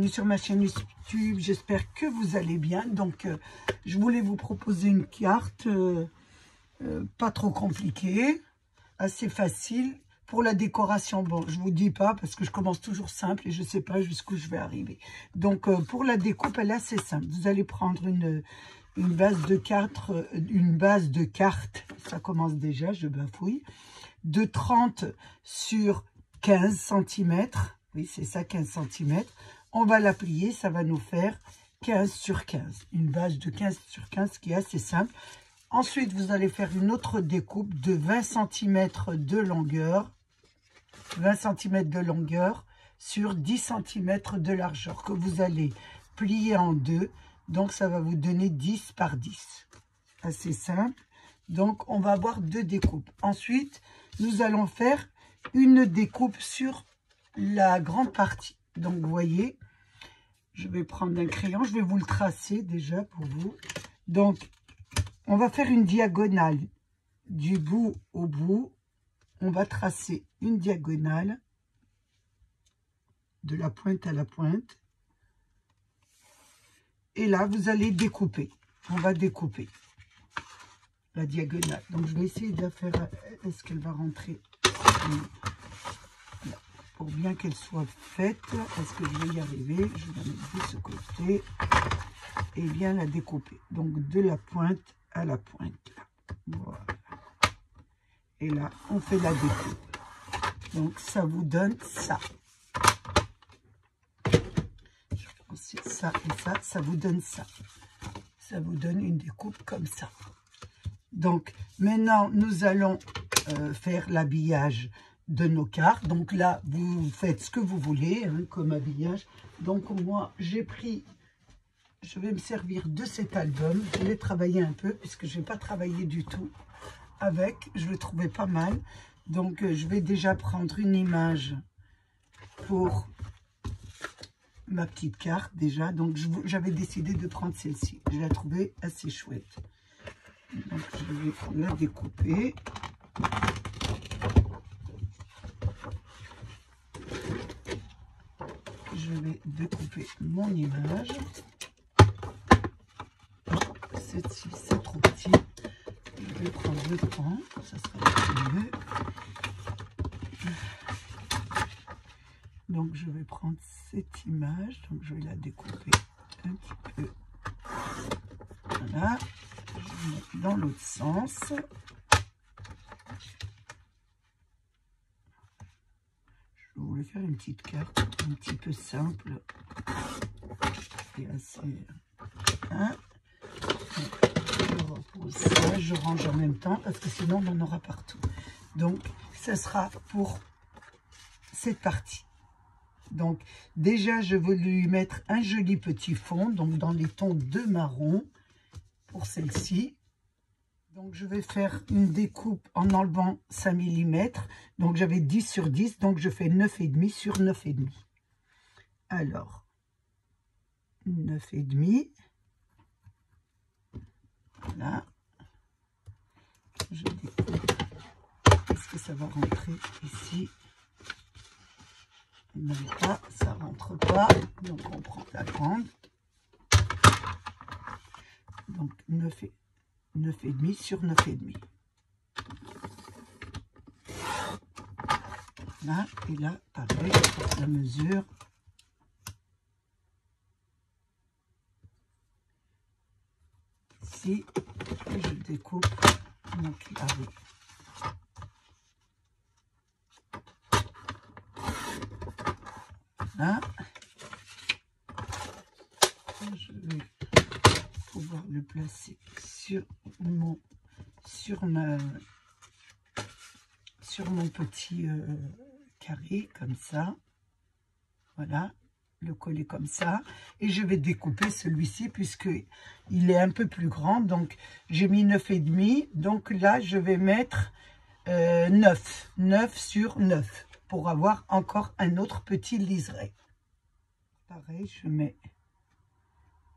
bienvenue sur ma chaîne YouTube, j'espère que vous allez bien. Donc je voulais vous proposer une carte pas trop compliquée, assez facile pour la décoration. Bon, je vous dis pas parce que je commence toujours simple et je sais pas jusqu'où je vais arriver. Donc pour la découpe, elle est assez simple. Vous allez prendre une base de cartes, ça commence déjà, je bafouille, de 30 sur 15 cm. Oui, c'est ça, 15 cm. On va la plier, ça va nous faire 15 sur 15. Une base de 15 sur 15 qui est assez simple. Ensuite, vous allez faire une autre découpe de 20 cm de longueur. 20 cm de longueur sur 10 cm de largeur que vous allez plier en deux. Donc, ça va vous donner 10 par 10. Assez simple. Donc, on va avoir deux découpes. Ensuite, nous allons faire une découpe sur la grande partie. Donc, vous voyez, je vais prendre un crayon. Je vais vous le tracer déjà pour vous. Donc, on va faire une diagonale du bout au bout. On va tracer une diagonale de la pointe à la pointe. Et là, vous allez découper. On va découper la diagonale. Donc, je vais essayer de la faire. Est-ce qu'elle va rentrer? Pour bien qu'elle soit faite, est-ce que je vais y arriver? Je vais la mettre de ce côté et bien la découper. Donc, de la pointe à la pointe. Là. Voilà. Et là, on fait la découpe. Donc, ça vous donne ça. Je pense que ça et ça, ça vous donne ça. Ça vous donne une découpe comme ça. Donc, maintenant, nous allons faire l'habillage de nos cartes. Donc là, vous faites ce que vous voulez hein, comme habillage. Donc, moi, j'ai pris... Je vais me servir de cet album. Je vais travailler un peu puisque je n'ai pas travaillé du tout avec. Je le trouvais pas mal. Donc, je vais déjà prendre une image pour ma petite carte déjà. Donc, j'avais décidé de prendre celle-ci. Je la trouvais assez chouette. Donc, je vais la découper. Je vais découper mon image. Celle-ci, c'est trop petit. Je vais prendre le temps. Ça sera mieux. Donc, je vais prendre cette image. Donc, je vais la découper un petit peu. Voilà. Je vais mettre dans l'autre sens. Je voulais faire une petite carte un petit peu simple et assez... Hein? Je repose ça, je range en même temps parce que sinon on en aura partout. Donc, ça sera pour cette partie. Donc, déjà, je veux lui mettre un joli petit fond, donc dans les tons de marron pour celle-ci. Donc, je vais faire une découpe en enlevant 5 mm. Donc, j'avais 10 sur 10. Donc, je fais 9,5 sur 9,5. Alors, 9,5. Voilà. Je découpe. Est-ce que ça va rentrer ici? Non, pas. Ça rentre pas. Donc, on prend la grande. Donc, 9,5 sur 9,5. Là, et là, pareil, la mesure. Ici, et je découpe mon carré. Là, je vais pouvoir le placer sur mon petit carré comme ça. Voilà, le coller comme ça. Et je vais découper celui-ci puisque il est un peu plus grand. Donc j'ai mis 9,5. Donc là je vais mettre 9 sur 9 pour avoir encore un autre petit liseré. Pareil, je mets...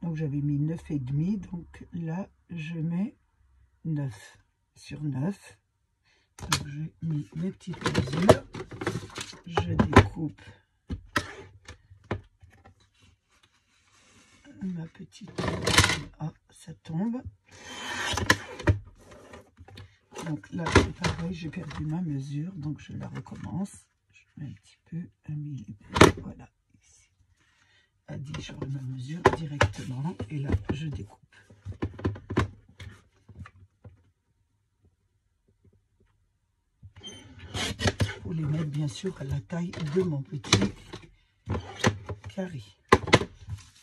Donc, j'avais mis 9,5. Donc, là, je mets 9 sur 9. Donc, j'ai mis mes petites mesures. Je découpe petite... Ah, ça tombe. Donc là, c'est pareil, j'ai perdu ma mesure, donc je la recommence. Je mets un petit peu, 1 millimètre, voilà, ici. À 10, j'aurai ma mesure directement, et là, je découpe. Pour les mettre, bien sûr, à la taille de mon petit carré.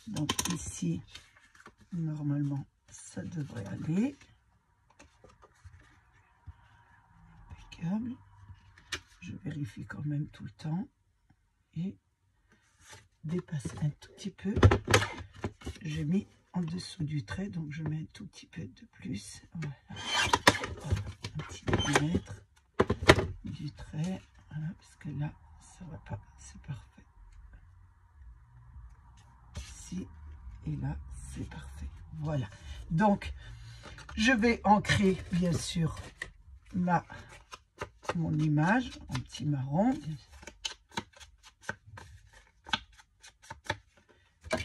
Donc ici, normalement, ça devrait aller. Impeccable. Je vérifie quand même tout le temps. Et dépasse un tout petit peu. J'ai mis en dessous du trait, donc je mets un tout petit peu de plus. Voilà. Un petit millimètre du trait. Voilà, parce que là, ça va pas. C'est parfait. Ici et là, c'est parfait. Voilà. Donc, je vais ancrer, bien sûr, mon image en petit marron.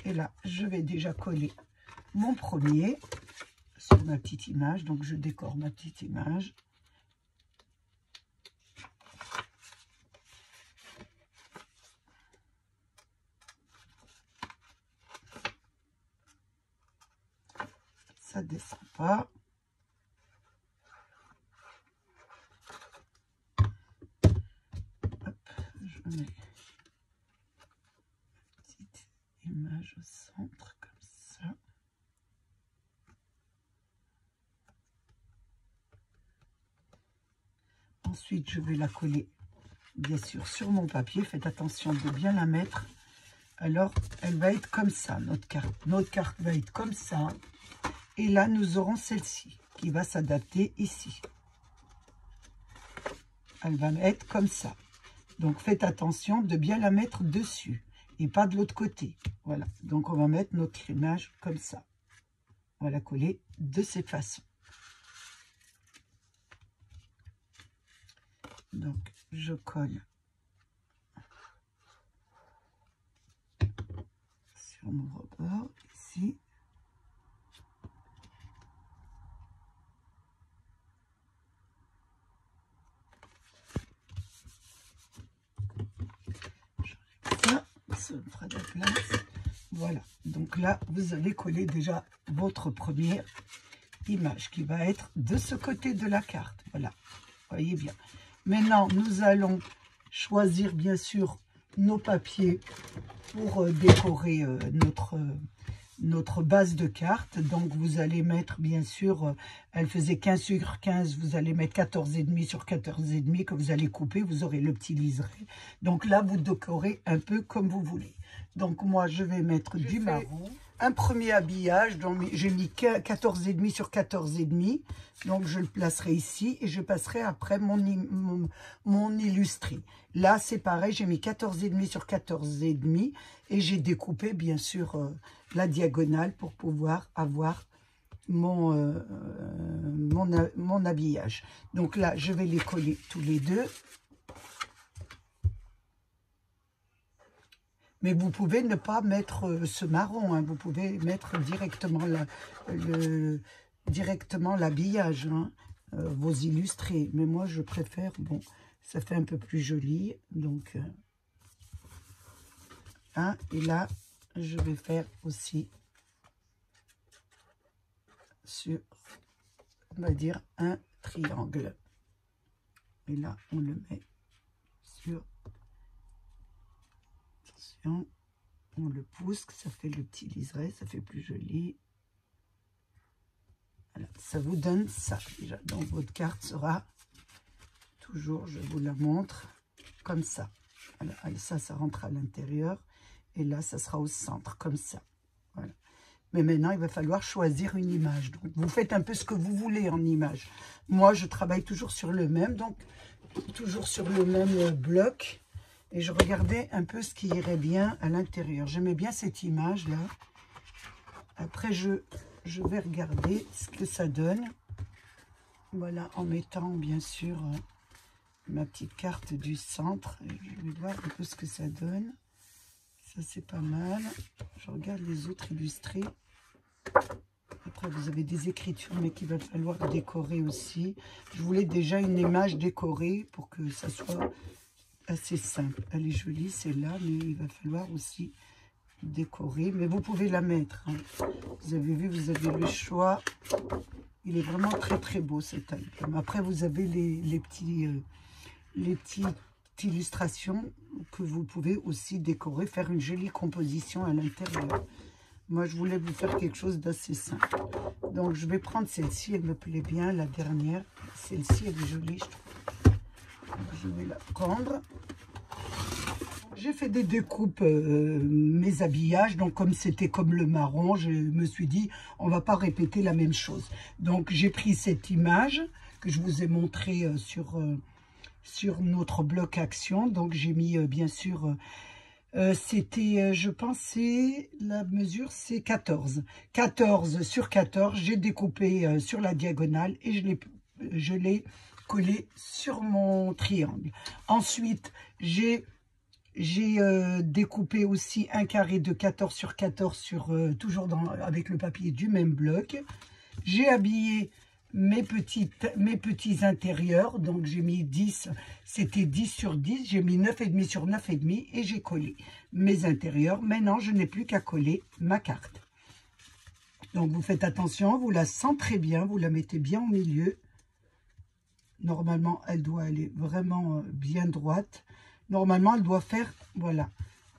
Et là, je vais déjà coller mon premier sur ma petite image. Donc, je décore ma petite image. Ça descend pas. Hop, je mets ma petite image au centre comme ça. Ensuite, je vais la coller, bien sûr, sur mon papier. Faites attention de bien la mettre. Alors, elle va être comme ça, notre carte. Notre carte va être comme ça. Et là, nous aurons celle-ci qui va s'adapter ici. Elle va être comme ça. Donc, faites attention de bien la mettre dessus et pas de l'autre côté. Voilà. Donc, on va mettre notre image comme ça. On va la coller de cette façon. Donc, je colle sur mon rebord ici. Ça me fera de la place. Voilà. Donc là, vous allez coller déjà votre première image qui va être de ce côté de la carte. Voilà. Voyez bien. Maintenant, nous allons choisir bien sûr nos papiers pour décorer notre base de carte. Donc, vous allez mettre, bien sûr, elle faisait 15 sur 15, vous allez mettre 14,5 sur 14,5 que vous allez couper, vous aurez le petit liseré. Donc là, vous décorez un peu comme vous voulez. Donc, moi, je vais mettre du marron. Un premier habillage, donc j'ai mis 14,5 sur 14,5. Donc, je le placerai ici et je passerai après mon illustré. Là, c'est pareil, j'ai mis 14,5 sur 14,5 et j'ai découpé, bien sûr, la diagonale pour pouvoir avoir mon habillage. Donc là, je vais les coller tous les deux. Mais vous pouvez ne pas mettre ce marron, hein. Vous pouvez mettre directement l'habillage, hein, vos illustrés. Mais moi, je préfère, bon, ça fait un peu plus joli. Donc, hein, et là, je vais faire aussi sur, on va dire, un triangle. Et là, on le met sur... Attention, on le pousse, ça fait le petit liseré, ça fait plus joli. Voilà, ça vous donne ça déjà. Donc votre carte sera toujours, je vous la montre, comme ça. Voilà, ça rentre à l'intérieur. Et là, ça sera au centre, comme ça. Voilà. Mais maintenant, il va falloir choisir une image. Donc, vous faites un peu ce que vous voulez en image. Moi, je travaille toujours sur le même, donc toujours sur le même bloc. Et je regardais un peu ce qui irait bien à l'intérieur. J'aimais bien cette image-là. Après, je vais regarder ce que ça donne. Voilà, en mettant, bien sûr, ma petite carte du centre. Et je vais voir un peu ce que ça donne. Ça, c'est pas mal. Je regarde les autres illustrés. Après, vous avez des écritures, mais qu'il va falloir décorer aussi. Je voulais déjà une image décorée pour que ça soit assez simple. Elle est jolie, celle-là, mais il va falloir aussi décorer. Mais vous pouvez la mettre. Hein. Vous avez vu, vous avez le choix. Il est vraiment très, très beau, cet album. Après, vous avez les petites illustrations que vous pouvez aussi décorer, faire une jolie composition à l'intérieur. Moi, je voulais vous faire quelque chose d'assez simple. Donc, je vais prendre celle-ci. Elle me plaît bien, la dernière. Celle-ci, elle est jolie, je trouve. Donc, je vais la prendre. J'ai fait des découpes, mes habillages. Donc, comme c'était comme le marron, je me suis dit, on ne va pas répéter la même chose. Donc, j'ai pris cette image que je vous ai montrée sur notre bloc action. Donc, j'ai mis, bien sûr... c'était, je pense, la mesure, c'est 14. 14 sur 14, j'ai découpé sur la diagonale et je l'ai collé sur mon triangle. Ensuite, j'ai découpé aussi un carré de 14 sur 14 toujours avec le papier du même bloc. J'ai habillé mes petits intérieurs, donc j'ai mis 10, c'était 10 sur 10, j'ai mis 9,5 sur 9,5 et j'ai collé mes intérieurs. Maintenant, je n'ai plus qu'à coller ma carte. Donc, vous faites attention, vous la centrez bien, vous la mettez bien au milieu. Normalement, elle doit aller vraiment bien droite. Normalement, elle doit faire, voilà,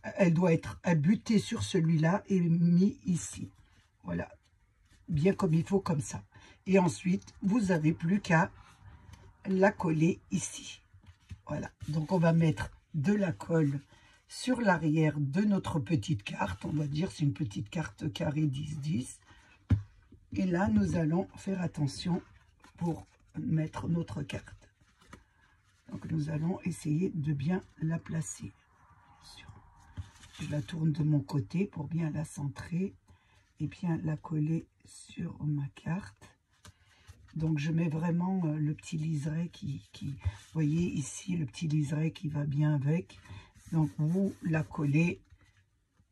elle doit être butée sur celui-là et mis ici. Voilà, bien comme il faut, comme ça. Et ensuite, vous n'avez plus qu'à la coller ici. Voilà. Donc, on va mettre de la colle sur l'arrière de notre petite carte. On va dire c'est une petite carte carré 10-10. Et là, nous allons faire attention pour mettre notre carte. Donc, nous allons essayer de bien la placer. Je la tourne de mon côté pour bien la centrer et bien la coller sur ma carte. Donc, je mets vraiment le petit liseré vous voyez ici, le petit liseré qui va bien avec. Donc, vous la collez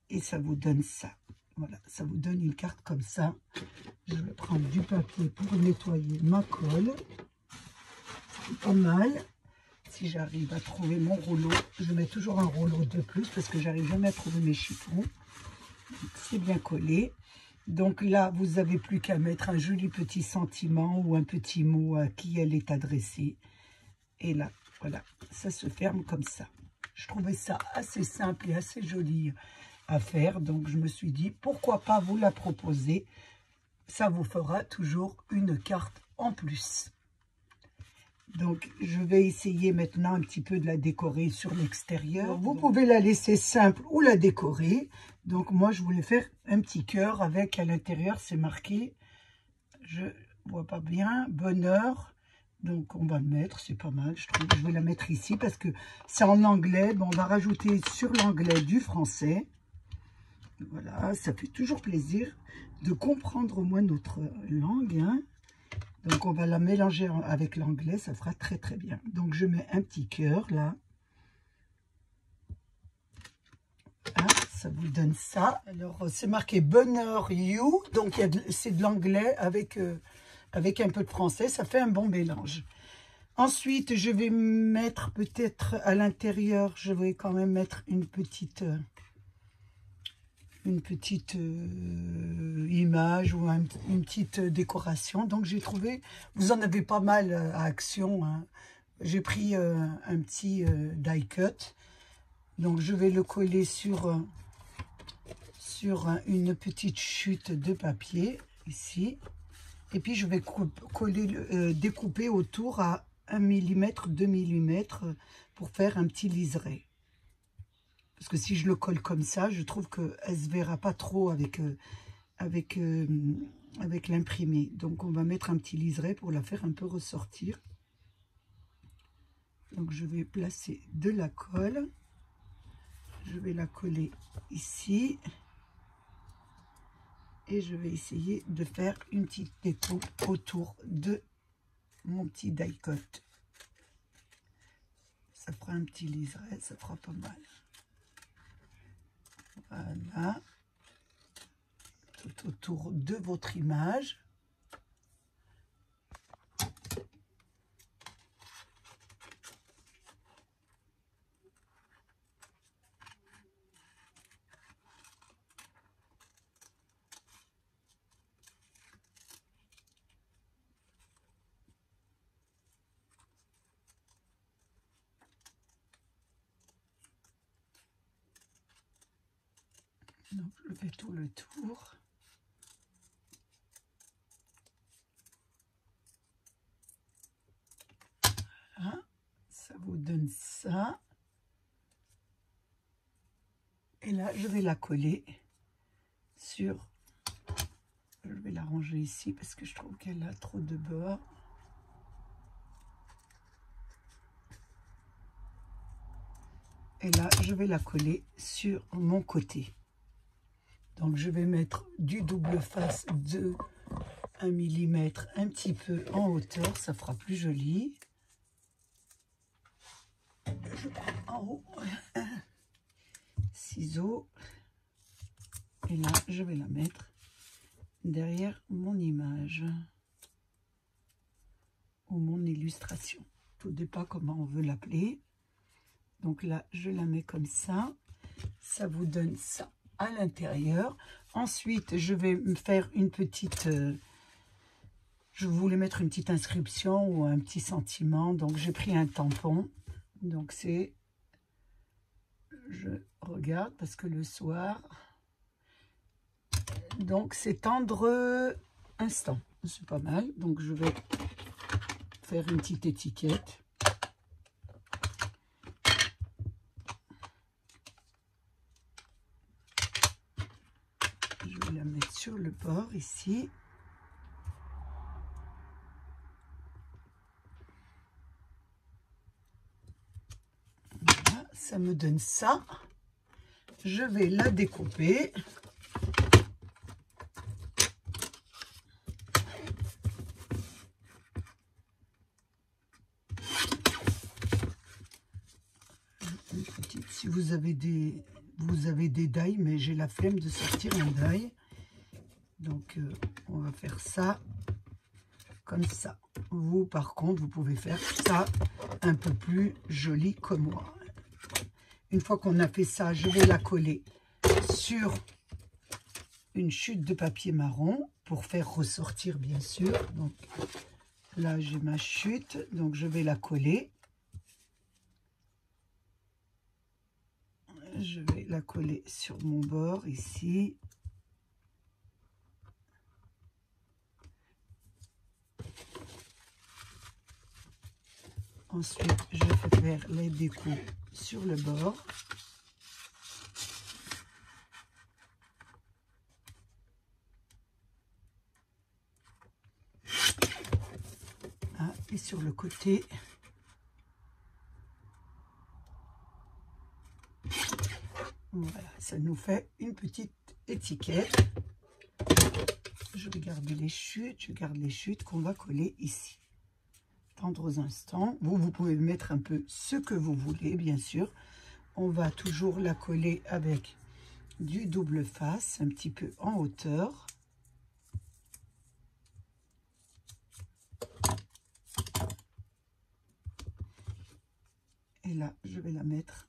et ça vous donne ça. Voilà, ça vous donne une carte comme ça. Je vais prendre du papier pour nettoyer ma colle. C'est pas mal. Si j'arrive à trouver mon rouleau, je mets toujours un rouleau de plus parce que j'arrive jamais à trouver mes chiffons. C'est bien collé. Donc là, vous n'avez plus qu'à mettre un joli petit sentiment ou un petit mot à qui elle est adressée. Et là, voilà, ça se ferme comme ça. Je trouvais ça assez simple et assez joli à faire. Donc, je me suis dit, pourquoi pas vous la proposer. Ça vous fera toujours une carte en plus. Donc, je vais essayer maintenant un petit peu de la décorer sur l'extérieur. Vous pouvez la laisser simple ou la décorer. Donc, moi, je voulais faire un petit cœur avec, à l'intérieur, c'est marqué, je vois pas bien, bonheur. Donc, on va le mettre, c'est pas mal, je trouve. Je vais la mettre ici parce que c'est en anglais. Bon, on va rajouter sur l'anglais du français. Voilà, ça fait toujours plaisir de comprendre au moins notre langue, hein. Donc, on va la mélanger avec l'anglais, ça fera très très bien. Donc, je mets un petit cœur là. Ah, ça vous donne ça. Alors, c'est marqué bonheur you. Donc, c'est de l'anglais avec un peu de français. Ça fait un bon mélange. Ensuite, je vais mettre peut-être à l'intérieur, je vais quand même mettre une petite image ou une petite décoration. Donc, j'ai trouvé, vous en avez pas mal à Action, hein. J'ai pris un petit die cut. Donc, je vais le coller sur une petite chute de papier, ici. Et puis, je vais découper autour à 1 mm, 2 mm pour faire un petit liseré. Parce que si je le colle comme ça, je trouve qu'elle ne se verra pas trop avec l'imprimé. Donc, on va mettre un petit liseré pour la faire un peu ressortir. Donc, je vais placer de la colle. Je vais la coller ici. Et je vais essayer de faire une petite découpe autour de mon petit die cut. Ça fera un petit liseré, ça fera pas mal. Voilà. tout autour de votre image. Donc, je fais tout le tour. Voilà, ça vous donne ça. Et là, je vais la coller sur... Je vais la ranger ici parce que je trouve qu'elle a trop de bords. Et là, je vais la coller sur mon côté. Donc, je vais mettre du double face de 1 mm un petit peu en hauteur. Ça fera plus joli. Je prends en haut un ciseau. Et là, je vais la mettre derrière mon image ou mon illustration. Tout dépend comment on veut l'appeler. Donc là, je la mets comme ça. Ça vous donne ça à l'intérieur. Ensuite, je vais me faire une petite... je voulais mettre une petite inscription ou un petit sentiment. Donc, j'ai pris un tampon. Donc, c'est... Je regarde parce que le soir... Donc, c'est tendre instant. C'est pas mal. Donc, je vais faire une petite étiquette. Je vais la mettre sur le bord ici. Voilà, ça me donne ça. Je vais la découper. Une petite, si vous avez des die, mais j'ai la flemme de sortir un die. Donc, on va faire ça comme ça. Vous, par contre, vous pouvez faire ça un peu plus joli que moi. Une fois qu'on a fait ça, je vais la coller sur une chute de papier marron pour faire ressortir, bien sûr. Donc, là, j'ai ma chute. Donc, je vais la coller. Je vais la coller sur mon bord ici. Ensuite, je vais faire les découpes sur le bord. Ah, et sur le côté. Voilà, ça nous fait une petite étiquette. Je vais garder les chutes, je garde les chutes qu'on va coller ici. Tendre aux instants. Vous pouvez mettre un peu ce que vous voulez, bien sûr. On va toujours la coller avec du double face, un petit peu en hauteur. Et là, je vais la mettre.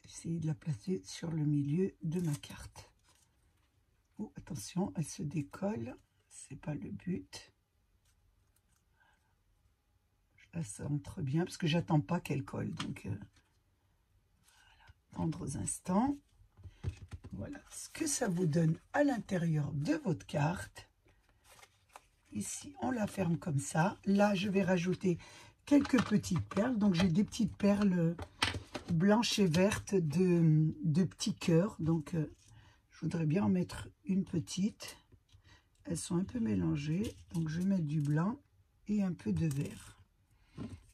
Essayer de la placer sur le milieu de ma carte. Oh, attention, elle se décolle. C'est pas le but. Je la centre bien parce que j'attends pas qu'elle colle. Donc, voilà. Tendre aux instants. Voilà ce que ça vous donne à l'intérieur de votre carte. Ici, on la ferme comme ça. Là, je vais rajouter quelques petites perles. Donc, j'ai des petites perles blanches et vertes de petits cœurs. Donc, je voudrais bien en mettre une petite. Elles sont un peu mélangées. Donc, je vais mettre du blanc et un peu de vert.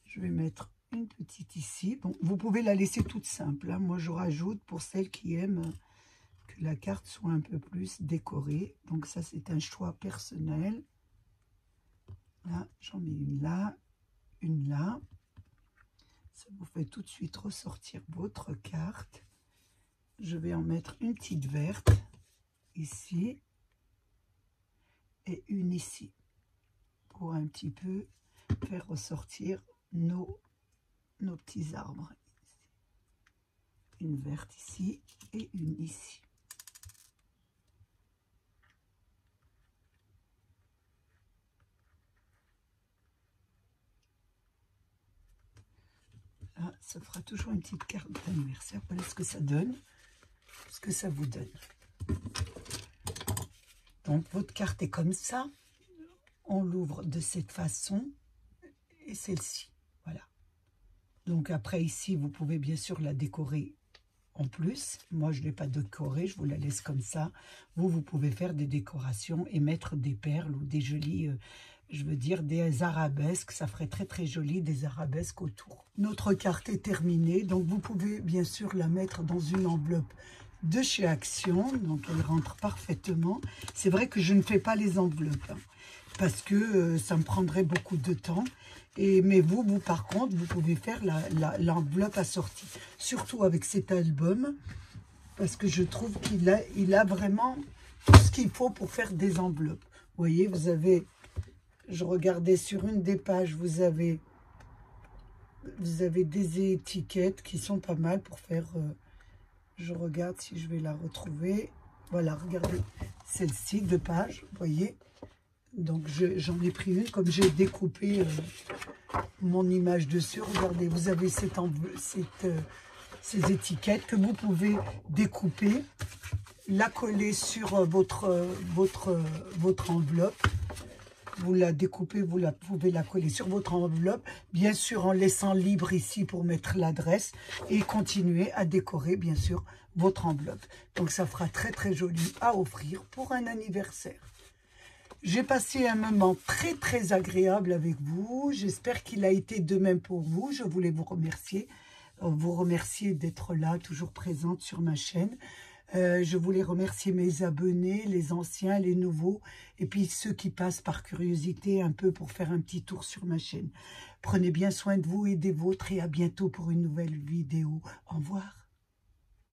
Je vais mettre une petite ici. Bon, vous pouvez la laisser toute simple, hein. Moi, je rajoute pour celles qui aiment que la carte soit un peu plus décorée. Donc, ça, c'est un choix personnel. Là, j'en mets une là, une là. Ça vous fait tout de suite ressortir votre carte. je vais en mettre une petite verte ici et une ici pour un petit peu faire ressortir nos petits arbres. Une verte ici et une ici. Là, ça fera toujours une petite carte d'anniversaire. Voilà ce que ça donne, ce que ça vous donne. Donc votre carte est comme ça. On l'ouvre de cette façon et celle-ci. Voilà. Donc après ici, vous pouvez bien sûr la décorer en plus. Moi, je ne l'ai pas décorée, je vous la laisse comme ça. Vous pouvez faire des décorations et mettre des perles ou des jolies, je veux dire, des arabesques. Ça ferait très très joli, des arabesques autour. Notre carte est terminée, donc vous pouvez bien sûr la mettre dans une enveloppe de chez Action. Donc elle rentre parfaitement. C'est vrai que je ne fais pas les enveloppes, hein, parce que ça me prendrait beaucoup de temps. Mais vous, par contre, vous pouvez faire l'enveloppe assortie. Surtout avec cet album, parce que je trouve qu'il a vraiment tout ce qu'il faut pour faire des enveloppes. Vous voyez, vous avez, je regardais sur une des pages, vous avez des étiquettes qui sont pas mal pour faire... je regarde si je vais la retrouver. Voilà, regardez celle-ci, 2 pages, vous voyez. Donc j'en ai pris une, comme j'ai découpé mon image dessus. Regardez, vous avez ces étiquettes que vous pouvez découper, la coller sur votre enveloppe. Vous la découpez, vous pouvez la coller sur votre enveloppe, bien sûr en laissant libre ici pour mettre l'adresse et continuer à décorer bien sûr votre enveloppe. Donc ça fera très très joli à offrir pour un anniversaire. J'ai passé un moment très très agréable avec vous. J'espère qu'il a été de même pour vous. Je voulais vous remercier d'être là, toujours présente sur ma chaîne. Je voulais remercier mes abonnés, les anciens, les nouveaux, et puis ceux qui passent par curiosité un peu pour faire un petit tour sur ma chaîne. Prenez bien soin de vous et des vôtres et à bientôt pour une nouvelle vidéo. Au revoir.